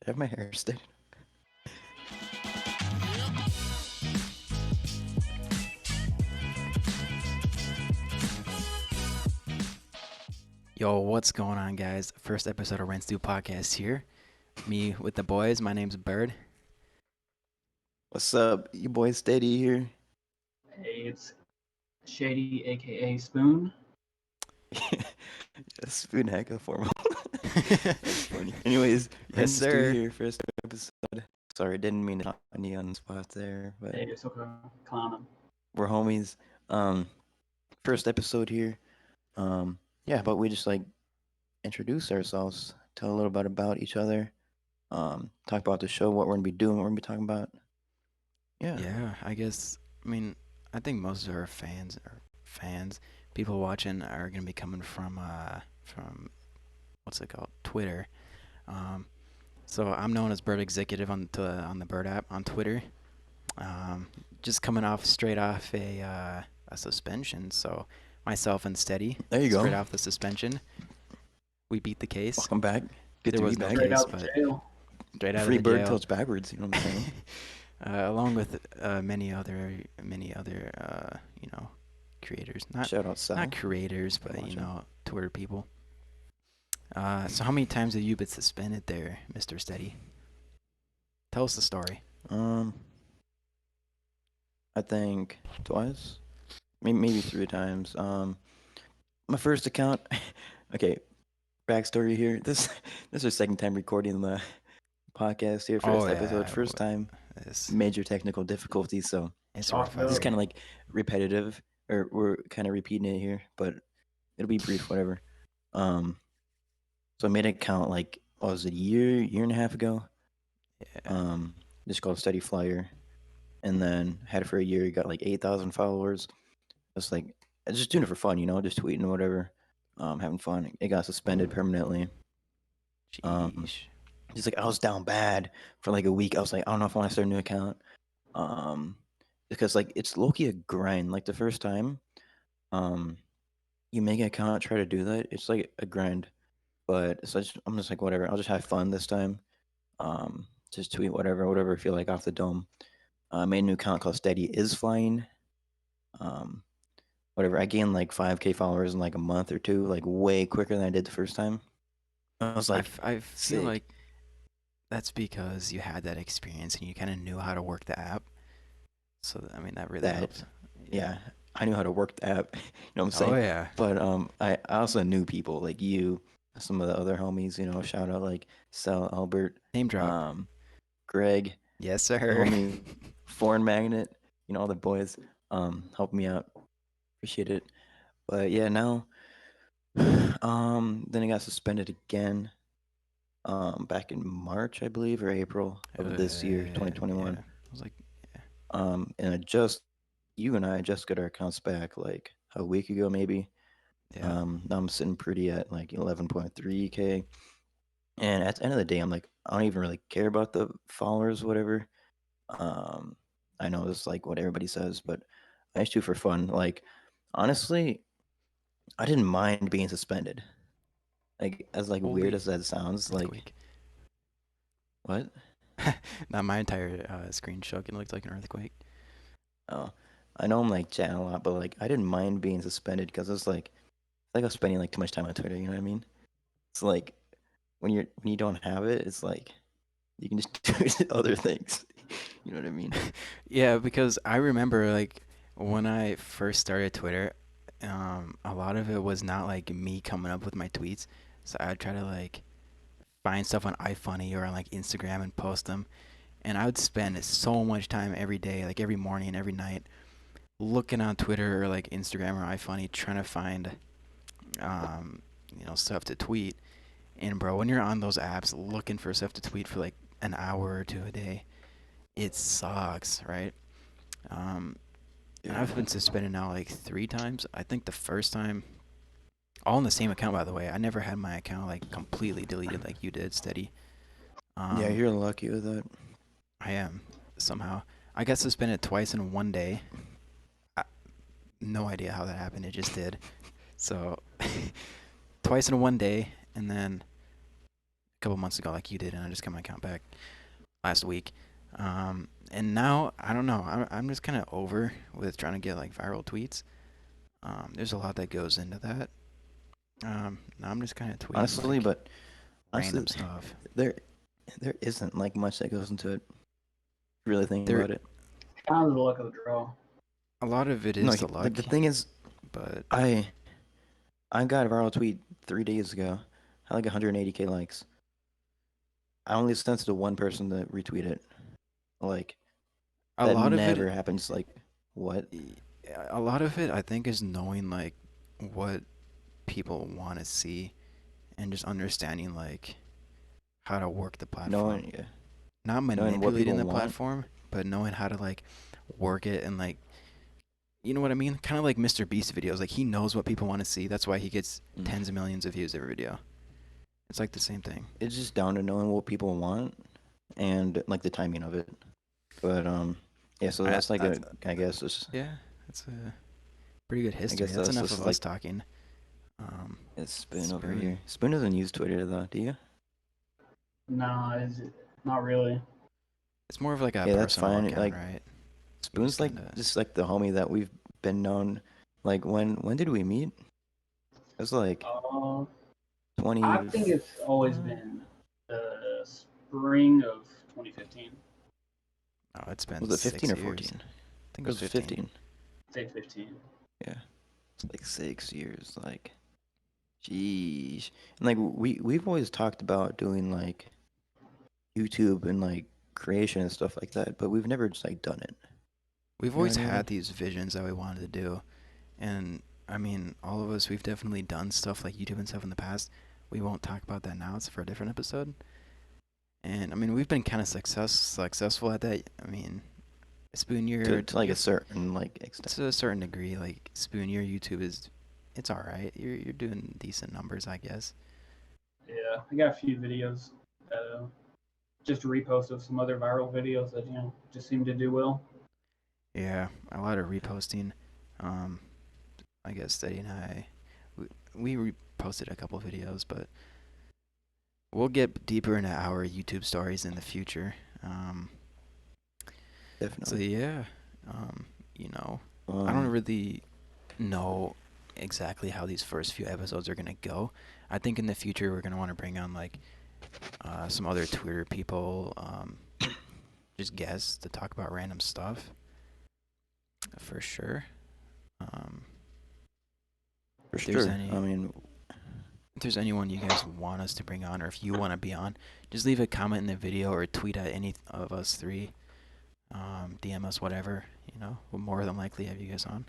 Should I have my hair stayed? Yo, what's going on, guys? First episode of Rent Stew Podcast here. Me with the boys. My name's Bird. What's up? You boy Steady here. Hey, it's Shady, aka Spoon. Spoon heck of formal. That's funny. Anyways, Yes, Ren's Stu sir. here, first episode. Sorry, didn't mean to knock you on the spot there, but Hey, it's okay. Clown him. we're homies. First episode here. Yeah, but we just like introduce ourselves, tell a little bit about each other, talk about the show, what we're gonna be doing, what we're gonna be talking about. Yeah. Yeah, I guess. I mean, I think most of our fans, people watching are gonna be coming from what's it called, Twitter. Um, so I'm known as Bird Executive on the Bird app on Twitter. Just coming off straight off a suspension. So myself and Steady, There you straight go. off the suspension, we beat the case. Welcome back. Good There to be was no back. Straight case, out the but jail. straight out Free of the bird jail. till it's backwards. You know what I'm saying? Along with many other creators, not Shout out Sal. not creators, but watching. Twitter people. So how many times have you been suspended there, Mr. Steady? Tell us the story. I think twice, maybe three times. My first account. Okay, backstory here. This is our second time recording the podcast here. First episode, first time, It's, major technical difficulties. So it's Talk rough about out it. it's kind here. of like repetitive, or we're kind of repeating it here, but it'll be brief, whatever. So I made an account like what was it, year and a half ago. Yeah. Just called Steady Flyer, and then had it for a year. Got like 8,000 followers. It's like I was just doing it for fun, just tweeting or whatever, having fun. It got suspended permanently. Jeez. Just like I was down bad for like a week. I was like, I don't know if I want to start a new account, because like it's low key a grind. Like the first time, you make an account, try to do that, it's like a grind. But so I'm just like whatever. I'll just have fun this time. Just tweet whatever I feel like off the dome. I made a new account called Steady is Flying. Um, Whatever. I gained like 5K followers in like a month or two, like way quicker than I did the first time. I was like, I feel sick. like that's because you had that experience and you kind of knew how to work the app. So I mean that really That, helped. yeah, I knew how to work the app. You know what I'm Oh saying? yeah. But I also knew people like you, some of the other homies. Shout out like Sal, Albert, Name drop. Greg, Yes, the sir. homie, Foreign Magnet. All the boys helped me out. Appreciate it. But yeah, now then I got suspended again. Back in March, I believe, or April of this year, Yeah. 2021. I was like, And you and I just got our accounts back like a week ago, maybe. yeah. Now I'm sitting pretty at like 11.3K. And at the end of the day, I'm like, I don't even really care about the followers, whatever. Um, I know it's like what everybody says, but I just do it for fun. Like, honestly, I didn't mind being suspended. Like, as like weird Holy as that sounds, like, earthquake. what? Not my entire screen shook. It looked like an earthquake. Oh, I know I'm like chatting a lot, but like I didn't mind being suspended because it's like I was spending like too much time on Twitter. You know what I mean? It's like when you don't have it, it's like you can just do other things. You know what I mean? Yeah, because I remember like when I first started Twitter, a lot of it was not like me coming up with my tweets. So I'd try to like find stuff on iFunny or on like Instagram and post them. And I would spend so much time every day, like every morning, every night, looking on Twitter or like Instagram or iFunny, trying to find, stuff to tweet. And bro, when you're on those apps looking for stuff to tweet for like an hour or two a day, it sucks, right? And I've been suspended now like 3 times. I think the first time, all in the same account, by the way. I never had my account like completely deleted like you did, Steady. Yeah, you're lucky with that. I am somehow. I got suspended twice in one day. No idea how that happened. It just did. So twice in one day, and then couple months ago, like you did, and I just got my account back last week. And now I don't know. I'm just kind of over with trying to get like viral tweets. There's a lot that goes into that. Now I'm just kind of tweeting Honestly, like but honestly, random stuff. there there isn't like much that goes into it. Really think There, about it. Kind of the luck of the draw. a lot of it No, is the like luck, the thing is, but I I got a viral tweet 3 days ago. Had like 180K likes. I only sent it to one person to retweet it. Like a that lot of it, never happens. Like what? a lot of it, I think, is knowing like what people want to see and just understanding like how to work the platform. Knowing, yeah, Not knowing what manipulating people the want. platform, but knowing how to like work it and like you know what I mean? Kind of like Mr. Beast videos. Like he knows what people want to see. That's why he gets Mm. tens of millions of views every video. It's like the same thing. It's just down to knowing what people want and like the timing of it. But yeah. So I that's like that's a. I guess it's. yeah, that's a pretty good I history. guess That's that's enough this of is us like talking. Um, it's Spoon over Spoon. here. Spoon doesn't use Twitter though. Do you? No, is it not really? It's more of like a Yeah, that's personal fine. account, Like right? You just Spoon's like kind of just like the homie that we've been known. Like when did we meet? It was like Uh, I 20. think it's always been the spring of 2015. oh, it's been Was it 15 six or years. 14? I think it It was was 15. 15. Say 15. Yeah, it's like 6 years. Like, jeez. And like we've always talked about doing like YouTube and like creation and stuff like that, but we've never just like done it. We've You know always what I mean? had these visions that we wanted to do, and I mean, all of us, we've definitely done stuff like YouTube and stuff in the past. We won't talk about that now. It's for a different episode. And I mean, we've been kind of successful at that. I mean, Spoon, To like a certain like extent. to a certain degree, like Spoon, your YouTube is, it's all right. You're doing decent numbers, I guess. Yeah, I got a few videos that just repost of some other viral videos that just seem to do well. Yeah, a lot of reposting. Um, I guess Steady and I, we reposted a couple videos, but we'll get deeper into our YouTube stories in the future. Um, so Definitely. yeah, um, you know, I don't Um, really know exactly how these first few episodes are gonna go. I think in the future we're gonna want to bring on like some other Twitter people, just guests to talk about random stuff for sure. Um, for if there's sure. I any mean, if there's anyone you guys want us to bring on, or if you want to be on, just leave a comment in the video or tweet at any of us three. DM us, whatever. You know, we'll more than likely have you guys on.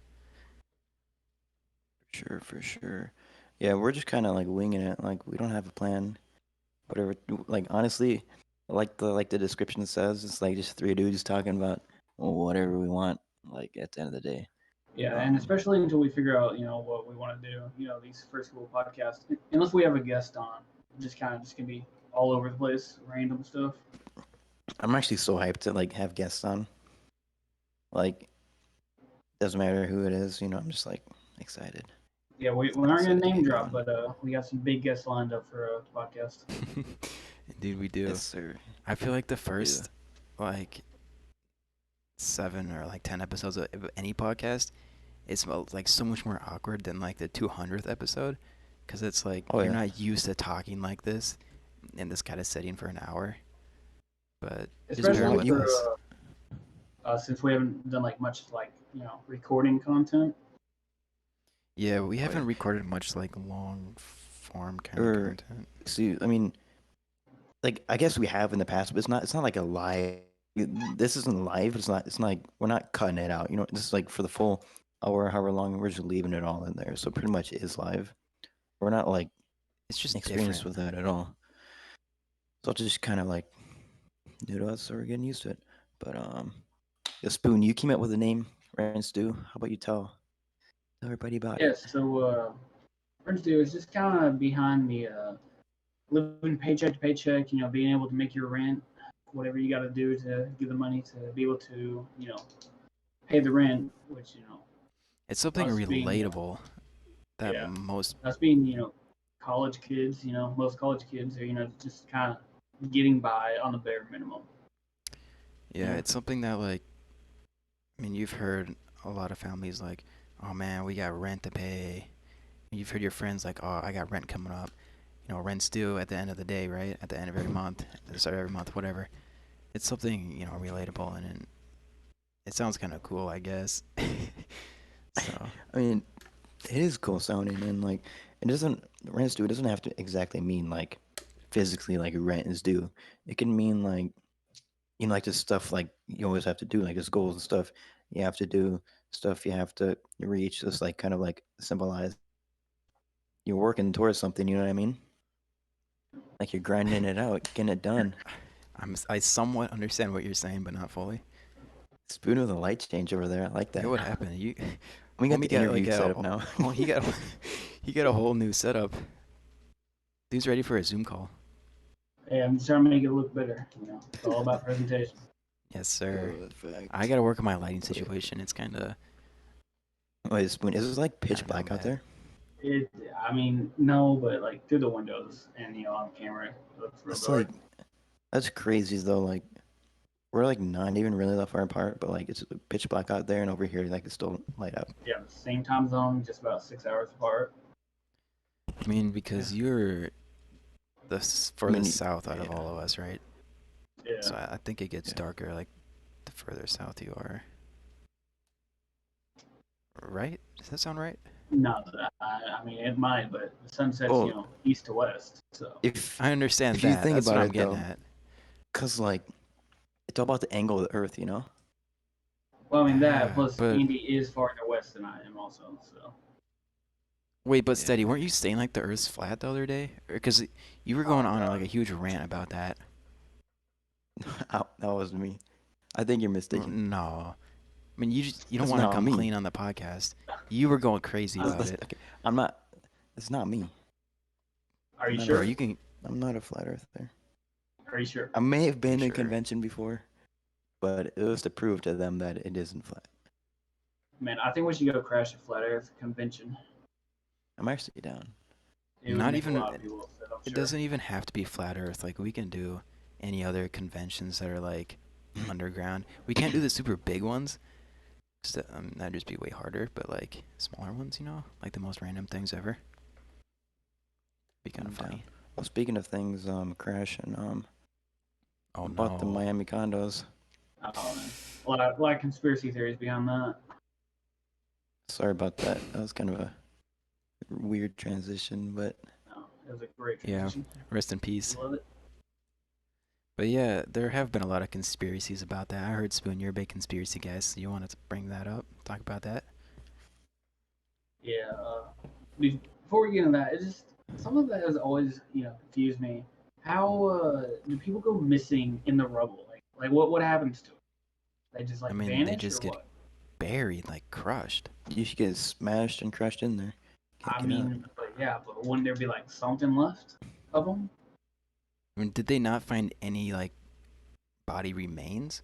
for sure. Yeah, we're just kind of like winging it. Like we don't have a plan. Whatever. Like honestly, like the description says, it's like just three dudes talking about whatever we want. Like at the end of the day. Yeah, and Um, especially until we figure out, what we want to do. These first couple podcasts, unless we have a guest on, just kind of just gonna be all over the place, random stuff. I'm actually so hyped to like have guests on. Like doesn't matter who it is. I'm just like excited. Yeah, we aren't gonna Excited to name get drop, going. but we got some big guests lined up for the podcast. Indeed, we Yes, do. sir. I feel like the We do. first like 7 or like 10 episodes of any podcast, it's like so much more awkward than like the 200th episode, because it's like Oh you're yeah, not used to talking like this in this kind of setting for an hour. But just you bear Especially want with you. for us. since we haven't done like much like recording content. Yeah, we Oh yeah. haven't recorded much like long form kind of Or content. see, I mean, like I guess we have in the past, but it's not like a live. This isn't live. It's not like we're not cutting it out. This is like for the full hour, however long. We're just leaving it all in there. So pretty much it is live. We're not like It's just experienced different. with that at all. So it's just kind of like new to us, so we're getting used to it. But yeah, Spoon, you came up with a name, Rand Stew. How about you tell everybody about it? Yeah, so French do is just kind of behind the living paycheck to paycheck. Being able to make your rent, whatever you got to do to get the money to be able to pay the rent, which It's something us being relatable that yeah most us being college kids, most college kids are, just kind of getting by on the bare minimum. Yeah, Yeah. it's something that like I mean you've heard a lot of families like, oh man, we got rent to pay. You've heard your friends like, oh, I got rent coming up. You know, rent's due at the end of the day, right? At the end of every month, at the start of every month, whatever. It's something relatable and it sounds kind of cool, I guess. So I mean, it is cool sounding, and like it doesn't rent's due. It doesn't have to exactly mean like physically like rent is due. It can mean like like just stuff like you always have to do, like just goals and stuff you have to do, stuff you have to reach. Just like kind of like symbolize you're working towards something. You know what I mean? Like you're grinding it out, getting it done. I somewhat understand what you're saying, but not fully. Spoon with a light change over there. I like Yeah, that. what happened? You, We got homie the got like interview a, set up now. oh he got, he got a whole new setup. Dude's ready for a Zoom call. Hey, I'm just trying to make it look better. It's all about presentation. Yes, sir. Oh, I facts. gotta work on my lighting Wait, situation. It's wait, Spoon, is it like kind pitch of gone black out bad. there? It, I mean, no, but like through the windows and on camera, it looks real That's like dark. that's crazy though. Like we're like not even really that far apart, but like it's pitch black out there, and over here like it's still light out. Yeah, same time zone, just about 6 hours apart. I mean, Yeah. because you're the I furthest mean, south out of yeah, all of us, right? Yeah. So I think it gets yeah. darker like the further south you are. Right? Does that sound right? Not that I mean, it might, but the sun sets, Well, east to west. So, if I understand if you that. think That's about what I'm it getting though, at. cause like it's all about the angle of the Earth, you know. well, I mean that Yeah, plus but Andy is farther west than I am, also. So, wait, but Yeah. steady, weren't you saying like the Earth's flat the other day? Because you were going oh on like god, a huge rant about that. That wasn't me. I think you're mistaken. No, I mean you don't That's want to not come me. clean on the podcast. You were going crazy uh, about it, Okay. I'm not. It's not me. are I'm you not bro. a. sure? You can. I'm not a flat earther. Are you sure? I may have You been in sure? convention before, but it was to prove to them that it isn't flat. Man, I think we should go crash a flat Earth convention. I'm actually down. It would Not make a even. lot of people upset, I'm It sure. doesn't even have to be flat Earth. Like we can do any other conventions that are like underground. We can't do the super big ones. 'Cause that'd just be way harder. But like smaller ones, like the most random things ever. Be kind of I'm down. funny. Well, speaking of things, Crash and Oh I bought the no. Miami condos. Oh man, a lot of conspiracy theories behind that. Sorry about that. That was kind of a weird transition, but No, it was a great Yeah. transition. Rest in peace. Love it. But yeah, there have been a lot of conspiracies about that. I heard Spoon, you're a big conspiracy guy, so you wanted to bring that up, talk about that. Yeah. Before we get into that, it's just something that has always, confused me. How do people go missing in the rubble? Like what happens to them? They just I like mean, they vanish or just get what? buried, like crushed. you should get smashed and crushed in there. Can't I get out. mean, but yeah, but wouldn't there be like something left of them? I mean, did they not find any like body remains?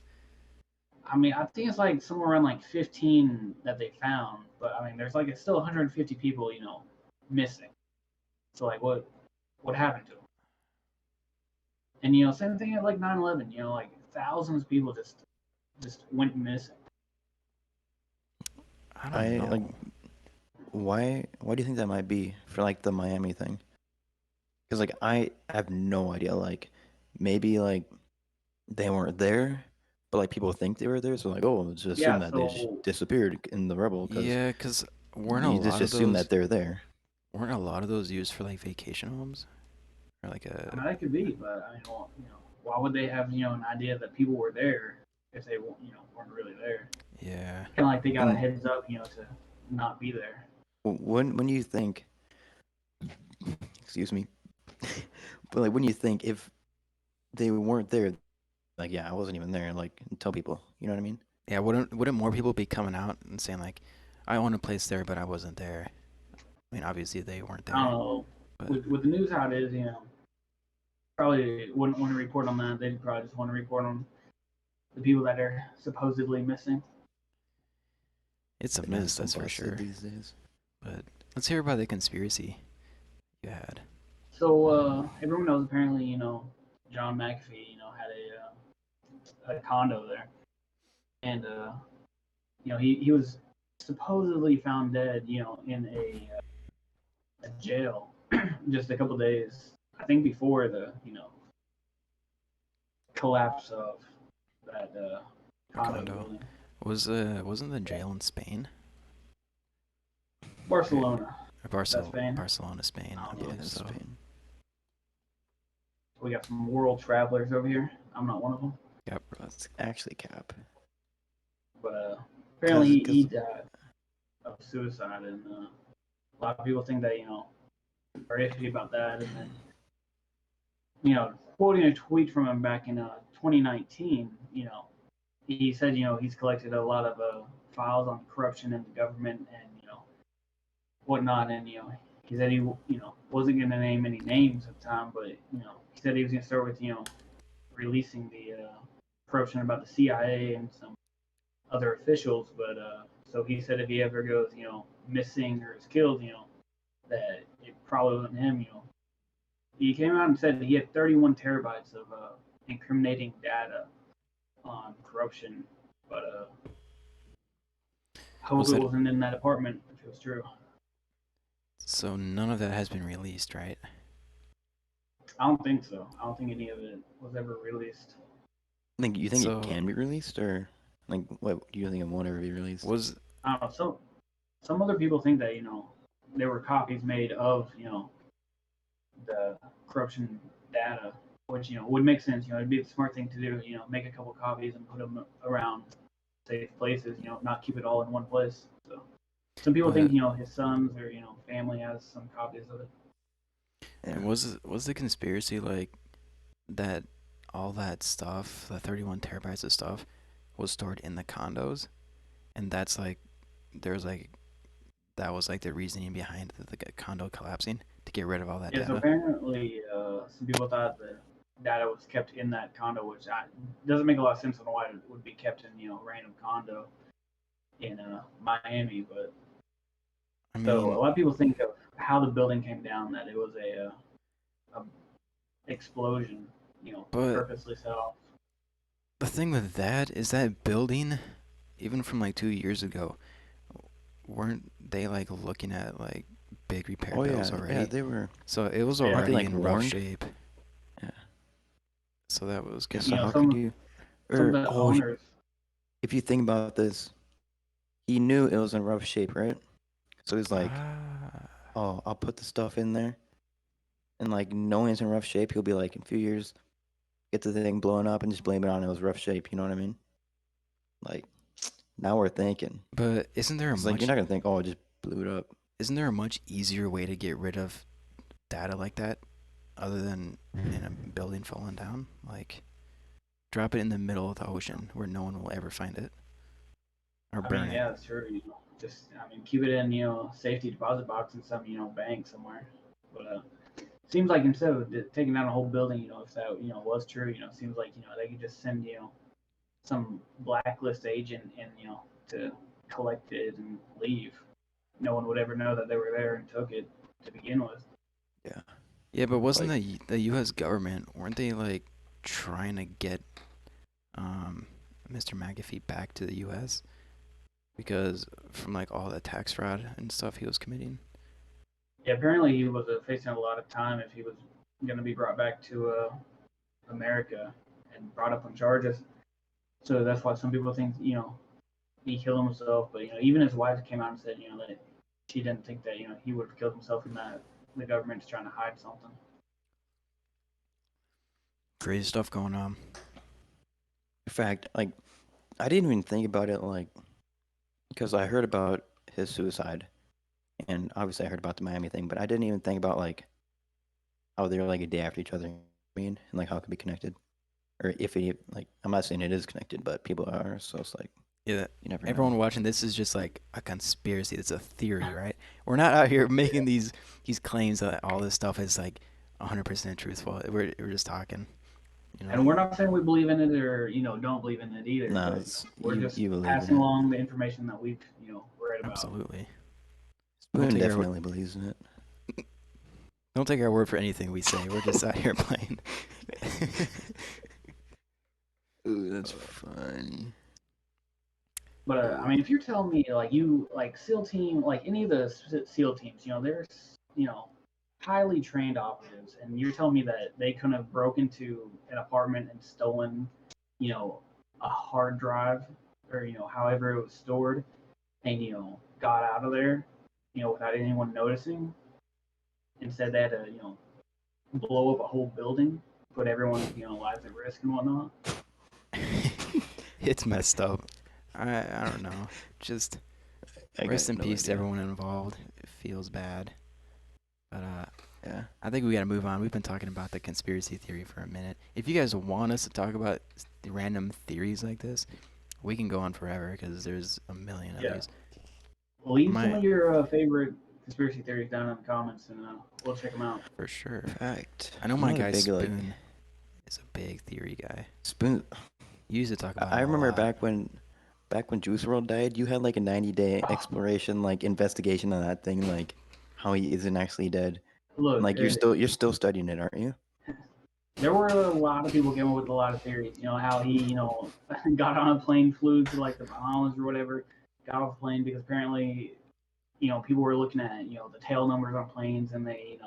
I mean, I think it's like somewhere around like 15 that they found, but I mean, there's like it's still 150 people, missing. So like, what happened to them? And same thing at like 9/11. Like thousands of people just went missing. I don't I like know. why do you think that might be for like the Miami thing? Because like I have no idea. Like maybe like they weren't there, but like people think they were there, so like oh, let's just assume Yeah. that they just So disappeared in the rubble because Yeah, 'cause you just assume that they're there. weren't a lot of those used for like vacation homes or like I a mean, that could be, but I mean, well, why would they have an idea that people were there if they weren't really there? yeah. Kind of like they got a And heads up, to not be there. when you think, excuse me, but like when you think if they weren't there, like yeah, I wasn't even there. Like tell people, you know what I mean? Yeah, wouldn't more people be coming out and saying like, I own a place there, but I wasn't there? I mean, obviously they weren't I don't there, know. but With the news how it is, probably wouldn't want to report on that. They'd probably just want to report on the people that are supposedly missing. it's a The man's mess, so that's for busted sure. these days. But let's hear about the conspiracy. had. So everyone knows apparently, John McAfee, had a condo there, and he was supposedly found dead, in a jail just a couple days, I think, before the collapse of that The condo condo building. wasn't the jail in Spain? Or Barcelona, that's Spain. Barcelona, Spain. I I don't know. Yeah, believe it's so. Spain. We got some world travelers over here. I'm not one of them, Yep. Bro, it's actually cap. but apparently Cause, he cause died of suicide, and a lot of people think that are iffy about that, and then quoting a tweet from him back in 2019, he said, he's collected a lot of files on corruption in the government and whatnot, and he said he wasn't going to name any names at the time, but he said he was going to start with releasing the corruption about the CIA and some other officials, but so he said if he ever goes missing or is killed, that it probably wasn't him. He came out and said he had 31 terabytes of incriminating data on corruption, but I hope Was it it wasn't in that apartment if it was true. so none of that has been released, right? I don't think so. I don't think any of it was ever released. like you think it So can be released, or like what do you think it won't ever be released? was I don't know. Some other people think that there were copies made of the corruption data, which would make sense. It'd be the smart thing to do. Make a couple copies and put them around safe places. Not keep it all in one place. So some people think but his sons or family has some copies of it. Yeah. was the conspiracy like that all that stuff, the 31 terabytes of stuff, was stored in the condos, and that's like there's like that was like the reasoning behind the condo collapsing to get rid of all that Yeah. So data. apparently, some people thought the data was kept in that condo, which doesn't make a lot of sense on why it would be kept in random condo in Miami. But I so a mean, lot of people think of how the building came down, that it was a explosion, but purposely set off. the thing with that is that building, even from like 2 years ago, weren't they like looking at like big repair Oh bills yeah, already? they were. So it was Yeah. Aren't they already like in rough warned? shape. Yeah. So that was Yeah. kind So of how could Some you? some of Or the owners. if you think about this, he knew it was in rough shape, right? So he's like, ah. oh, I'll put the stuff in there, and like knowing it's in rough shape, he'll be like, in a few years, get the thing blowing up and just blame it on it was rough shape. You know what I mean? Like now we're thinking. But isn't there a It's like you're much not gonna think, oh, it just blew it up. isn't there a much easier way to get rid of data like that other than in a building falling down? Like drop it in the middle of the ocean where no one will ever find it or I mean, burn it. yeah, sure. Just keep it in safety deposit box in some bank somewhere. But seems like instead of taking down a whole building, if that was true, seems like they could just send some blacklist agent in to collect it and leave. No one would ever know that they were there and took it to begin with. Yeah. Yeah, but wasn't Like the U.S. government weren't they like trying to get um, Mr. McAfee back to the U.S. because from like all the tax fraud and stuff he was committing? Yeah, apparently he was facing a lot of time if he was going to be brought back to America and brought up on charges. So that's why some people think he killed himself. But even his wife came out and said that she didn't think that he would have killed himself and that the government's trying to hide something. Crazy stuff going on. in fact, like I didn't even think about it like because I heard about his suicide, and obviously I heard about the Miami thing, but I didn't even think about like how they're like a day after each other. I mean, and like how it could be connected, or if it like I'm not saying it is connected, but people are. So it's like Yeah, you never know. everyone watching this is just like a conspiracy. It's a theory, right? We're not out here making these claims that all this stuff is like 100% truthful. We're just talking, you know. And we're not saying we believe in it or don't believe in it either. No, But it's we're just you believe in passing it. along the information that we've read about. Absolutely. We'll Spoon take our definitely believes in it. Don't take our word for anything we say. We're just out here playing. Ooh, that's funny. But I mean, if you're telling me like you like SEAL team, like any of the SEAL teams, there's highly trained operatives, and you're telling me that they couldn't have broke into an apartment and stolen, you know, a hard drive or however it was stored, and got out of there, without anyone noticing. Instead, they had to blow up a whole building, put everyone's lives at risk and whatnot. It's messed up. I don't know. Just I rest got in no peace to idea. everyone involved. It feels bad. But Yeah. I think we gotta move on. We've been talking about the conspiracy theory for a minute. If you guys want us to talk about the random theories like this, we can go on forever because there's a million of Yeah. these. Leave some My of your favorite conspiracy theories down in the comments, and we'll check them out. For sure. Fact. I know I'm my not a guy big like Spoon is a big theory guy. spoon. You used to talk about I him a remember lot. back when Juice World died, you had like a 90-day exploration, like investigation on that thing, like how he isn't actually dead. And Look, like you're still studying it, aren't you? there were a lot of people came up with a lot of theories. How he, got on a plane, flew to like the Bahamas or whatever, got off the plane because apparently, people were looking at, the tail numbers on planes, and they,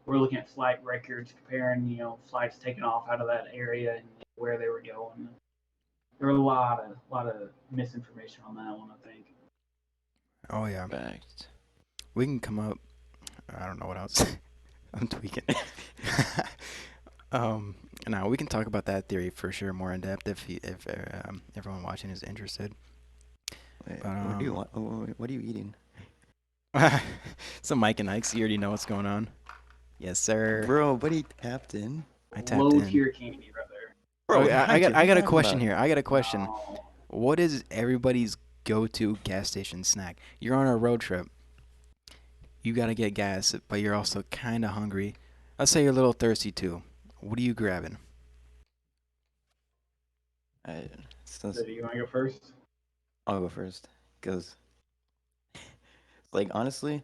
were looking at flight records, comparing, flights taking off out of that area and where they were going. There were a lot of misinformation on that one, I think. Oh yeah. Fact. We can come up. I don't know what else. I'm tweaking. um, Now we can talk about that theory for sure more in depth if everyone watching is interested. Wait, But what do you want? What are you eating? some Mike and Ike's. You already know what's going on. Yes, sir. Bro, buddy tapped in. I tapped Low in. tier candy, brother. Bro, Okay, Nigel, what I are you got a talking question about? here. I got a question. No. What is everybody's go-to gas station snack? You're on a road trip. You gotta get gas, but you're also kind of hungry. Let's say you're a little thirsty too. What are you grabbing? I, So, since do you want to go first? I'll go first, cause like honestly,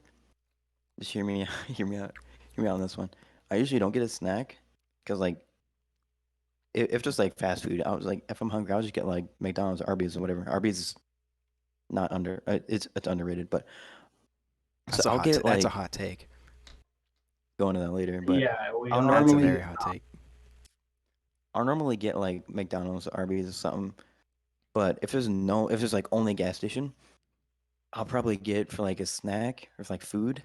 just hear me, hear me out on this one. I usually don't get a snack, cause like if just like fast food, I was like if I'm hungry, I'll just get like McDonald's, Arby's, or whatever. Arby's is not under, it's underrated, but so I'll get That's a like hot take. go into that later, but Yeah, we I'll That's a are. very normally hot take. I'll normally get like McDonald's, Arby's, or something. But if there's like only gas station, I'll probably get for like a snack or for like food.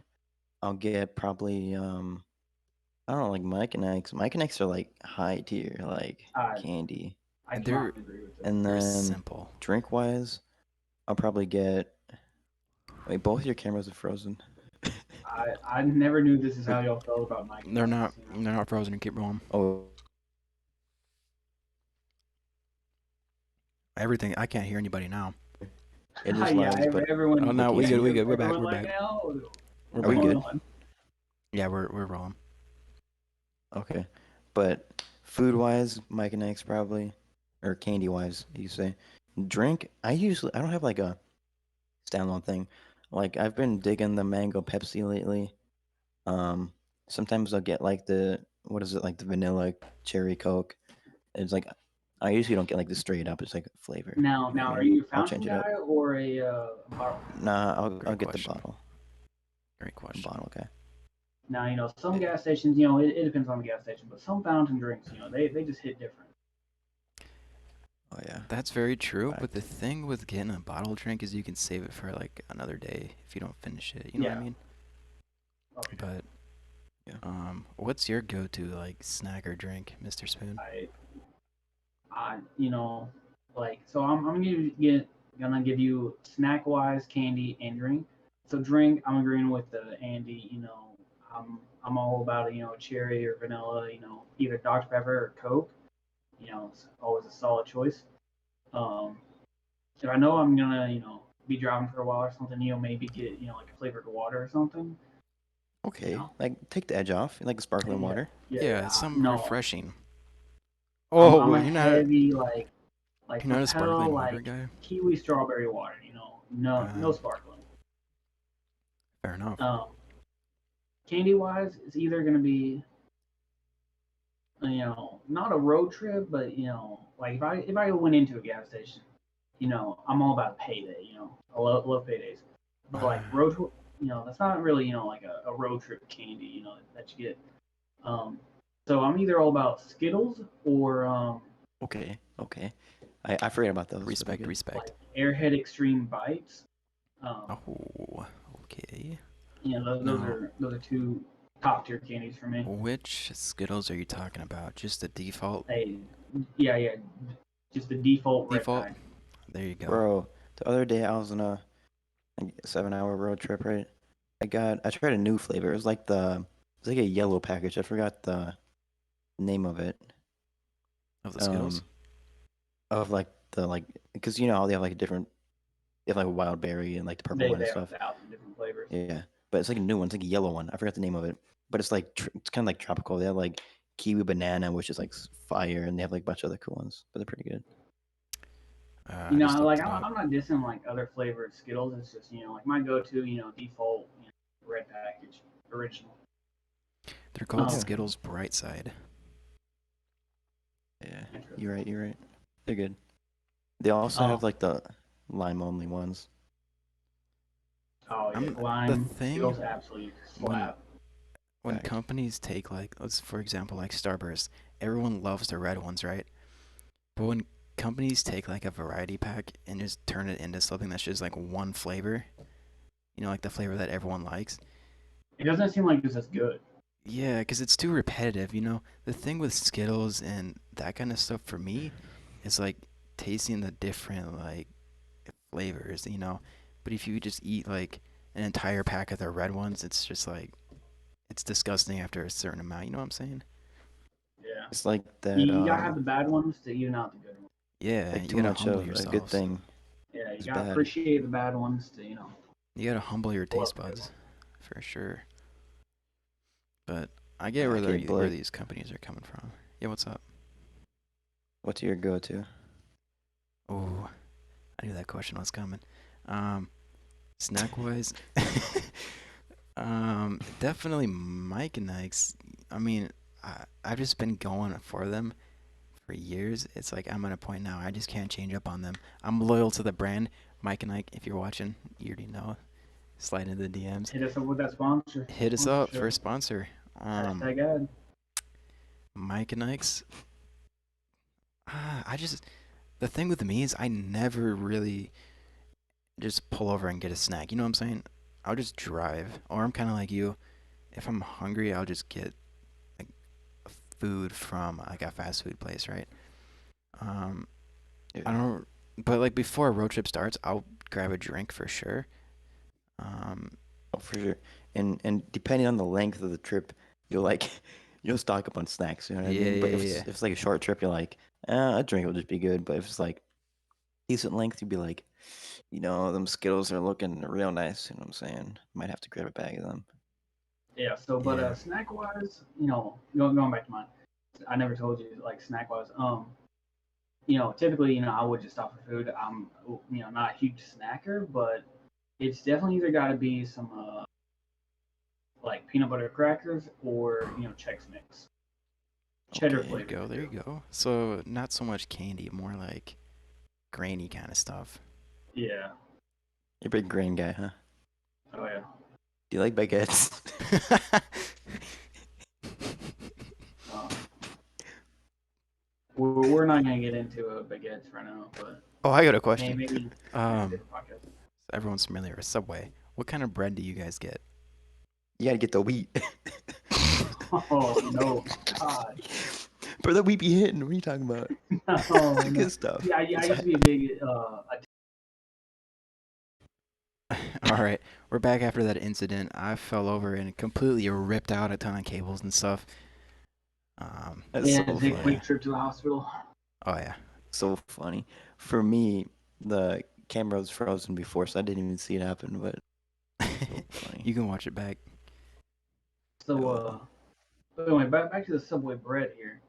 I'll get probably I don't know, like Mike and Ike's. Mike and Ike's are like high tier, like I candy. I And cannot agree with that. And they're then simple. drink wise, I'll probably get. Wait, both your cameras are frozen. I never knew this is how y'all felt about Mike and They're not Ike's. they're not frozen. Keep rolling. Oh, Everything. I can't hear anybody now. it just Yeah, lags, but everyone. Oh but no, can you we see good. me? We good. We're back. Everyone We're like back. now. We're Are we rolling. good? Yeah, we're rolling. Okay, but food wise, Mike and Ike's probably, or candy wise, you say. Drink, I don't have like a standalone thing. Like I've been digging the mango Pepsi lately. Um, Sometimes I'll get like the what is it like the vanilla cherry Coke. It's like I usually don't get like the straight up. It's like flavor. Now, You know what I are mean? you a I'll fountain change it up. guy or a bottle guy? Nah, I'll Great get the question. bottle. Great A question. bottle, okay. Now, some Yeah. gas stations, it depends on the gas station, but some fountain drinks, they just hit different. Oh yeah. That's very true, but Fact. the thing with getting a bottle drink is you can save it for like another day if you don't finish it. You know what I Yeah. mean? Okay. But Yeah. what's your go-to like snack or drink, Mr. Spoon? Like so, I'm gonna give you snack wise, candy and drink. So drink, I'm agreeing with Andy. I'm all about cherry or vanilla. Either Dr Pepper or Coke. It's always a solid choice. Um, if I know I'm gonna be driving for a while or something, maybe get like a flavored water or something. You Okay. know, Like take the edge off. Like the sparkling yeah, water. Yeah, some no, refreshing. I'm Oh, a heavy like you're not a Propel sparkling water like guy? kiwi strawberry water. No Uh, sparkling. Fair enough. Um, candy wise, it's either gonna be not a road trip, but like if I went into a gas station, I'm all about payday. I love paydays, but like that's not really like a road trip candy. That you get. Um, so I'm either all about Skittles or Okay, okay. I forget about those, but they're Respect, good. respect. like Airhead Extreme Bites. Um, Oh, okay. those Now, are two top tier candies for me. which Skittles are you talking about? Just the default? Hey, yeah, just the default red Default? pack. There you go. Bro, the other day I was on a like, 7 hour road trip, right? I tried a new flavor. It was like a yellow package. I forgot the name of it. Of the Skittles? Um, of like the like because you know how they have like different they have like a wild berry and like the purple one They and have stuff. 1,000 different flavors. Yeah, but it's like a new one. It's like a yellow one. I forgot the name of it, but it's like it's kind of like tropical. They have like kiwi banana, which is like fire, and they have like a bunch of other cool ones, but they're pretty good. I just Like looked it up. I'm not dissing like other flavored Skittles. It's just like my go-to, default red package original. They're called Yeah, Um, Skittles Brightside. yeah, you're interesting. right. You're right. They're good. They also have Oh, like the lime only ones. oh yeah, I'm the lime thing Skittles absolutely when slap. when Fact. companies take like let's for example like Starburst, everyone loves the red ones, right? But when companies take like a variety pack and just turn it into something that's just like one flavor, like the flavor that everyone likes. It doesn't seem like it's as good. Yeah, because it's too repetitive. The thing with Skittles and that kind of stuff for me is like tasting the different like flavors. But if you just eat like an entire pack of the red ones, it's just like it's disgusting after a certain amount. You know what I'm saying? Yeah, It's like that. you gotta have the bad ones to even out the good ones. Yeah, Like you too gotta much humble of a good yourselves. thing Yeah, you is gotta bad. appreciate the bad ones to You gotta humble your love taste the good buds, ones. for sure. But I get Okay, where Blake, these companies are coming from. Yeah, what's up? what's your go-to? Oh, I knew that question was coming. Um, Snack wise, definitely Mike and Ike's. I mean, I've just been going for them for years. It's like I'm at a point now I just can't change up on them. I'm loyal to the brand. Mike and Ike, if you're watching, you already know. Slide into the DMs. Hit us up with that Hit us up for sponsorship. a sponsor. Hashtag ad. Mike and Ike's. I just the thing with me is I never really just pull over and get a snack. You know what I'm saying? I'll just drive, or I'm kind of like you. If I'm hungry, I'll just get like food from like a fast food place, right? Um, Yeah. I don't, but like before a road trip starts, I'll grab a drink for sure. Um, Oh, for sure. And depending on the length of the trip, you'll like you'll stock up on snacks. You know what I yeah, mean? But yeah, yeah. if it's like a short trip, you're like, a drink will just be good. But if it's like decent length, you'd be like, them Skittles are looking real nice. You know what I'm saying? Might have to grab a bag of them. Yeah. So, but Yeah. snack wise, going back to mine. I never told you like snack wise. Typically, I would just stop for food. I'm, not a huge snacker, but it's definitely either got to be some like peanut butter crackers or Chex Mix, cheddar There Okay. you flavored go. There you too. go. So not so much candy, more like grainy kind of stuff. Yeah. You're a big grain guy, huh? Oh yeah. Do you like baguettes? Uh, we're not gonna get into baguettes right now, but Oh, I got a question. maybe next Um, different podcast. everyone's familiar with Subway. What kind of bread do you guys get? You gotta get the wheat. Oh no, God, Bro, the wheat be hitting. What are you talking about? no, The no. good stuff. Yeah, I It's used to be a big All right, we're back after that incident. I fell over and completely ripped out a ton of cables and stuff. that's yeah, so take a funny. quick trip to the hospital. Oh yeah, So funny. For me, the camera was frozen before, so I didn't even see it happen. But so funny. you can watch it back. So Oh, but anyway, back to the Subway bread here.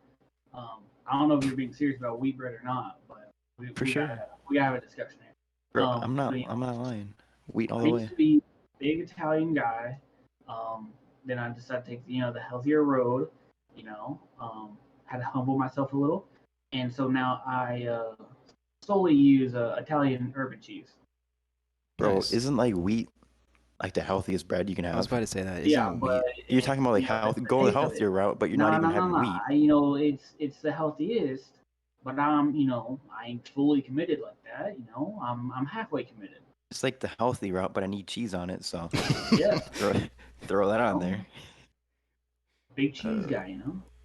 I don't know if you're being serious about wheat bread or not, but we, for we sure, gotta we gotta have a discussion here. bro. I'm But not. I'm not lying. Wheat all I the used way. to be a big Italian guy. then I decided to take the healthier road. Had to humble myself a little, and so now I solely use Italian urban cheese. Bro, Nice. isn't like wheat like the healthiest bread you can I was have? about to say that. Yeah, Isn't but wheat? You're talking about like that's health, the go the taste of it. healthier route, but you're not No, even no, no, having no. wheat. It's the healthiest, but I ain't fully committed like that. I'm halfway committed. It's like the healthy route, but I need cheese on it, so Yeah, throw throw that you on know, there. big cheese uh, guy.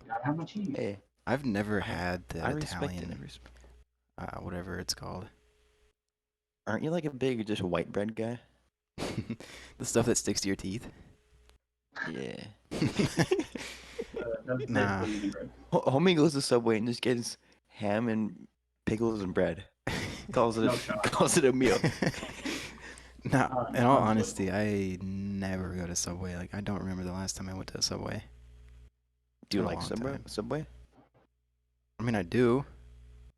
Gotta have my cheese. Hey, I've never I had I the respect it. Italian, whatever it's called. Aren't you like a big just white bread guy? The stuff that sticks to your teeth. Yeah. That's Nah. vegan bread. Homie goes to Subway and just gets ham and pickles and bread. Calls it No a, shot. calls it a meal. Nah, in all honesty, Unbelievable. I never go to Subway. Like, I don't remember the last time I went to a Subway. It's Do you been a like long time. Subway? I mean, I do.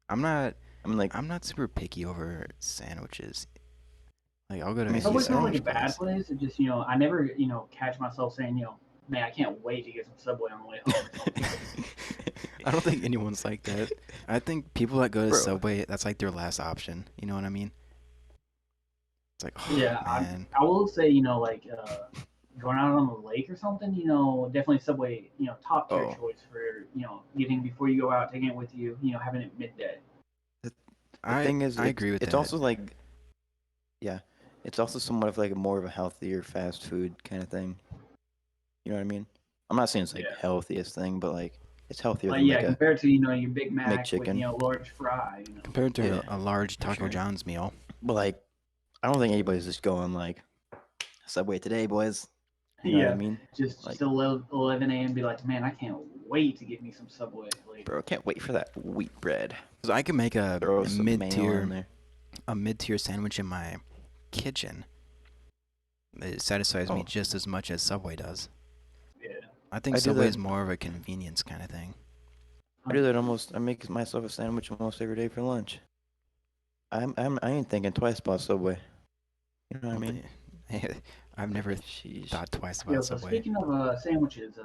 I'm not. I mean, like, I'm not super picky over sandwiches. Like, I'll go to let me see any Subway's not like a sandwich bad place. place. It just I never catch myself saying man, I can't wait to get some Subway on the way home or something. I don't think anyone's like that. I think people that go to bro. Subway, that's like their last option. You know what I mean? It's like, oh Yeah, man. I will say like going out on the lake or something. Definitely Subway. Top tier Oh, choice for getting before you go out, taking it with you. Having it midday. the, the I thing is, I agree with it's that. also like, yeah, it's also somewhat of like a more of a healthier fast food kind of thing. You know what I mean? I'm not saying it's like Yeah. healthiest thing, but like it's healthier Like than yeah, like a compared to your Big Mac with McChicken. large fry. Compared Yeah, to a large for Taco sure. John's meal. But like, I don't think anybody's just going like Subway today, boys. You know what I Yeah, mean? just Like, 11 a.m. Be like, man, I can't wait to get me some Subway later. bro, I can't wait for that wheat bread. 'Cause I can make Throw a some mid mayo on tier there. sandwich in my kitchen. It satisfies me Oh, just as much as Subway does. Yeah. I think I do Subway that. is more of a convenience kind of thing. I do that almost. I make myself a sandwich almost every day for lunch. I ain't thinking twice about Subway. You know what I Don't mean? think I've never Sheesh. thought twice Yeah, about so Subway. speaking of sandwiches,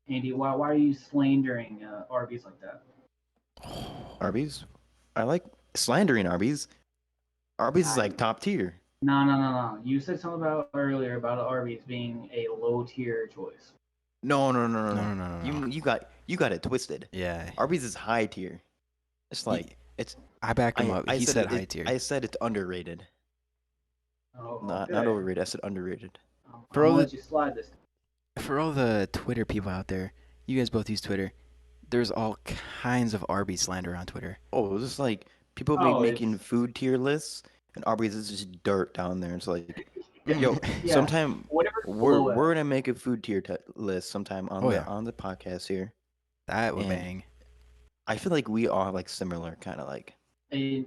Andy, why are you slandering Arby's like that? Arby's. I like slandering Arby's. Arby's is I like top tier. No, no, no, no. You said something about earlier about Arby's being a low tier choice. No, no, no, no, No, no. no, no, no, no. You got it twisted. Yeah, Arby's is high tier. It's he, like it's I back him I up. I He said said it, high tier. I said it's underrated. Oh, Not okay. overrated. I said underrated. For I'm all gonna the let you slide this. Twitter people out there, you guys both use Twitter. There's all kinds of Arby's slander on Twitter. Oh, it's just like people be Oh, making it's food tier lists, and Arby's is just dirt down there. It's like, yo, yeah, sometime whatever's we're below we're average. gonna make a food tier list sometime Oh yeah, on the podcast here, that would and bang. I feel like we all have like similar kind of like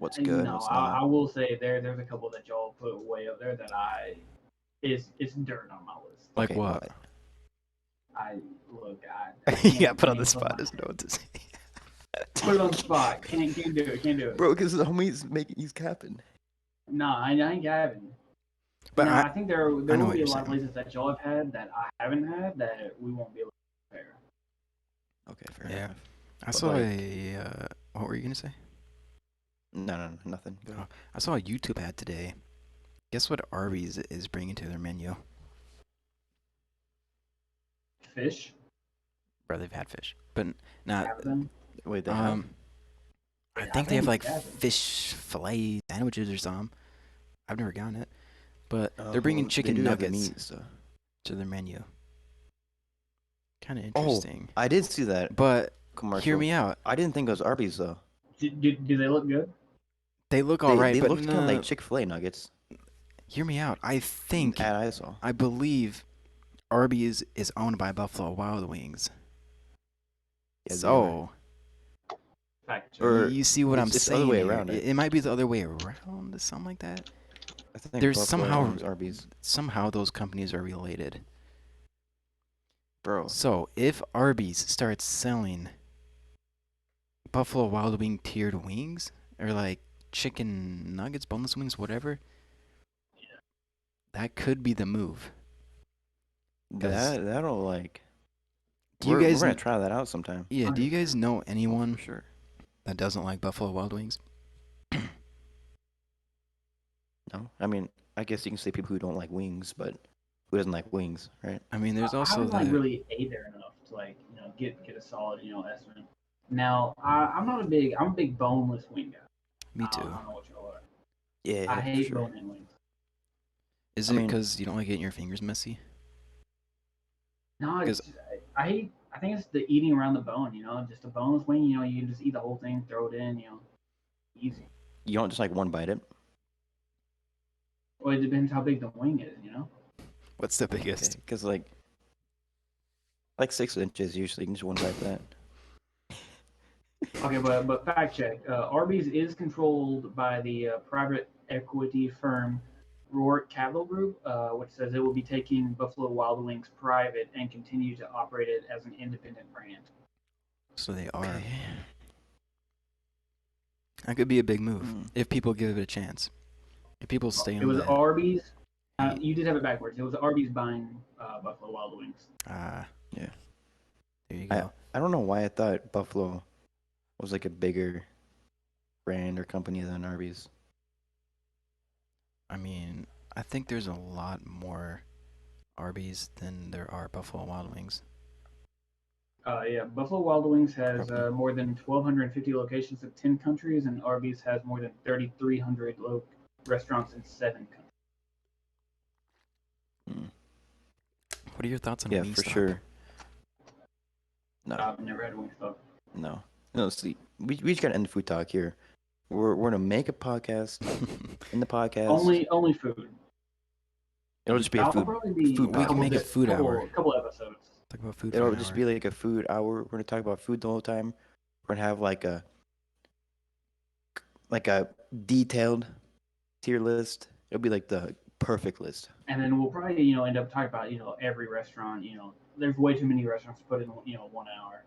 what's good and No, what's I not. will say there's a couple that y'all put way up there that it's dirt on my list. Like Okay, what? what? I I You got can't put on name the it off spot. my Doesn't know head. what to say. Put it on the spot. Can't do it. Can't do it. Bro, because the homie's making he's capping. No, I ain't having. But No, I think there I know will what be a you're lot of saying. places that y'all have had that I haven't had that we won't be able to compare. Okay, fair Yeah, enough. I But saw like, a. What were you gonna say? no, nothing. Go Oh, ahead. I saw a YouTube ad today. Guess what Arby's is bringing to their menu? Fish, Bro, they've had fish, but not. have them. Wait, they have? I I think they have think like they have them. fish fillet sandwiches or something. I've never gotten it, but they're bringing Well, they chicken do have the nuggets meat, so. to their menu. Kind of Oh, interesting. I did see that But commercial. hear me out. I didn't think it was Arby's though. Do they look good? They look They alright, they but looked kind of no, like Chick-fil-A nuggets. hear me out. I think, Ad I saw. I believe Arby's is owned by Buffalo Wild Wings. Yeah, they are. So, Fact check. Or you see what I'm it's the other saying way here. around it. It might be the other way around, something like that. I think There's Buffalo owns Arby's. somehow those companies are related. Bro, So, if Arby's starts selling Buffalo Wild Wing tiered wings or like chicken nuggets, boneless wings, whatever, that could be the move. Cause that'll like do you we're guys, gonna try that out sometime yeah, do you guys 100%. know for anyone sure. that doesn't like Buffalo Wild Wings? No, I mean I guess you can say people who don't like wings, but who doesn't like wings, right? I mean, there's I also haven't like that. really ate there enough to like get a solid estimate. Now I'm a big boneless wing guy. Me I too. don't know what y'all are. Yeah, I yeah, for hate sure. bone-in wings. Is I it mean, because you don't like getting your fingers messy? No, Because I hate. I think it's the eating around the bone. Just a boneless wing. You can just eat the whole thing, throw it in. Easy. you don't just like one bite it. Well, it depends how big the wing is. what's the Okay, biggest? because like 6 inches usually, you can just one bite that. Okay, but fact check. Arby's is controlled by the private equity firm Roark Capital Group, which says it will be taking Buffalo Wild Wings private and continue to operate it as an independent brand. So they are. Okay. That could be a big move Mm. if people give it a chance. If people stay It on was that. Arby's. Hate. You did have it backwards. It was Arby's buying Buffalo Wild Wings. Ah, Yeah. there you I go. I don't know why I thought Buffalo was like a bigger brand or company than Arby's. I mean, I think there's a lot more Arby's than there are Buffalo Wild Wings. Yeah, Buffalo Wild Wings has Probably. more than 1,250 locations in 10 countries, and Arby's has more than 3,300 restaurants in 7 countries. Mm. What are your thoughts on Yeah, for Wingstop? sure. No, I've never had Wingstop. no, no. See, we just gotta end the food talk here. We're gonna make a podcast. In the podcast, Only food. it'll just be a That'll probably be food a We can couple make a podcast. food hour. couple episodes. Talk about food for It'll an just hour. be like a food hour. We're gonna talk about food the whole time. We're gonna have like a detailed tier list. It'll be like the perfect list. And then we'll probably end up talking about every restaurant. There's way too many restaurants to put in 1 hour.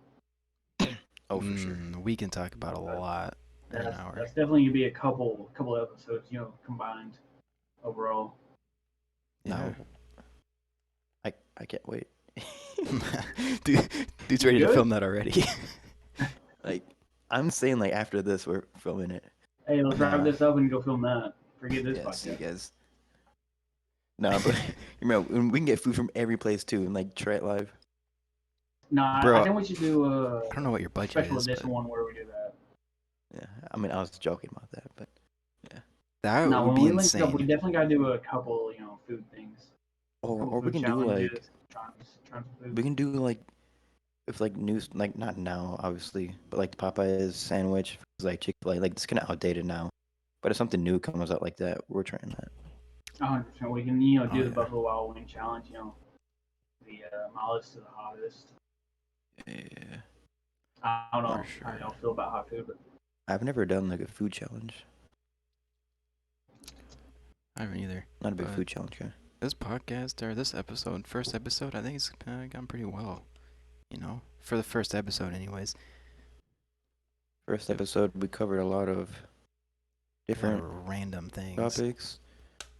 Oh, for sure. We can talk about a But lot in an hour. that's definitely gonna be a couple episodes combined overall. Yeah. No, I can't wait. Dude's ready to Good? film that already. Like I'm saying, like after this, we're filming it. Hey, let's wrap Nah. this up and go film that. Forget this Yeah, see you podcast. guys. No, but remember we can get food from every place too, and like try it live. No, I Bro, think we should do a I don't know what your budget special is, edition but one where we do that. Yeah, I mean I was joking about that, but that No, would when be we link up, we insane. definitely gotta do a couple, food things. A couple or we food can do like challenges. Trying some food. we can do like if like news like not now obviously, but like the Popeyes sandwich, like Chick-fil-A, like it's kind of outdated now. But if something new comes out like that, we're trying that. 100%. We can, Oh, do the yeah. Buffalo Wild Wing challenge. The mildest to the hottest. Yeah, I don't know For how sure. y'all feel about hot food, but I've never done like a food challenge. I haven't either. Not a big But food challenge guy. this podcast or this episode, first episode, I think it's gone pretty well. For the first episode, anyways. First episode, we covered a lot of A lot different of random things. topics.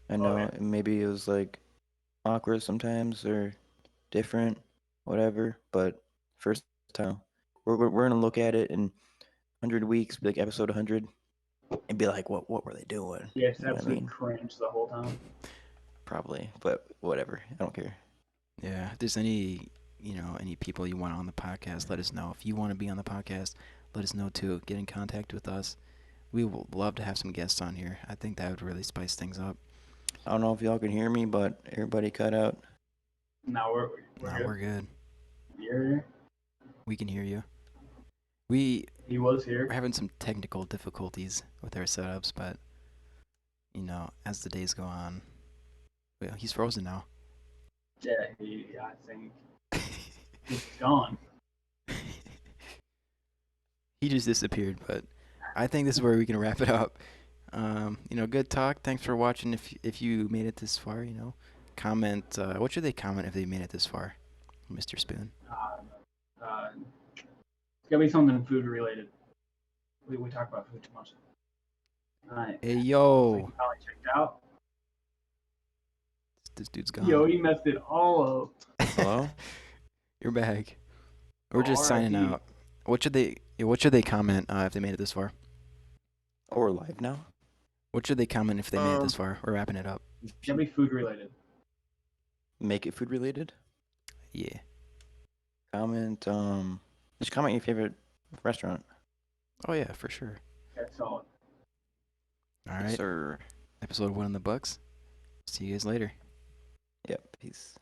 I know yeah. maybe it was like awkward sometimes or different, whatever. But first time, we're gonna look at it in 100 weeks, be like episode 100, and be like, what were they doing? Yeah, it's You know what I absolute mean? cringe the whole time. Probably, but whatever. I don't care. Yeah. If there's any people you want on the podcast, let us know. If you want to be on the podcast, let us know too. Get in contact with us. We will love to have some guests on here. I think that would really spice things up. I don't know if y'all can hear me, but everybody cut out. No, we're No, good. we're good. You're here. We can hear you. We're He was here. having some technical difficulties with our setups, but as the days go on, well, he's frozen now. Yeah, I think he's gone. He just disappeared, but I think this is where we can wrap it up. Good talk. Thanks for watching. If you made it this far, comment. What should they comment if they made it this far, Mr. Spoon? It's gotta be something food related. We talk about food too much. Alright. Hey So yo, you finally checked out. This dude's Yo, gone. he messed it all up. Hello? You're back. We're Oh, just signing R.I.P. out. What should they comment if they made it this far? Oh, we're live now? What should they comment if they made it this Um, far? We're wrapping it up. Gotta be food related. Make it food related. Yeah. Comment, just comment your favorite restaurant. Oh yeah, for sure. That's solid. All Yes, right. sir. Episode 1 in the books. See you guys later. Yep, peace.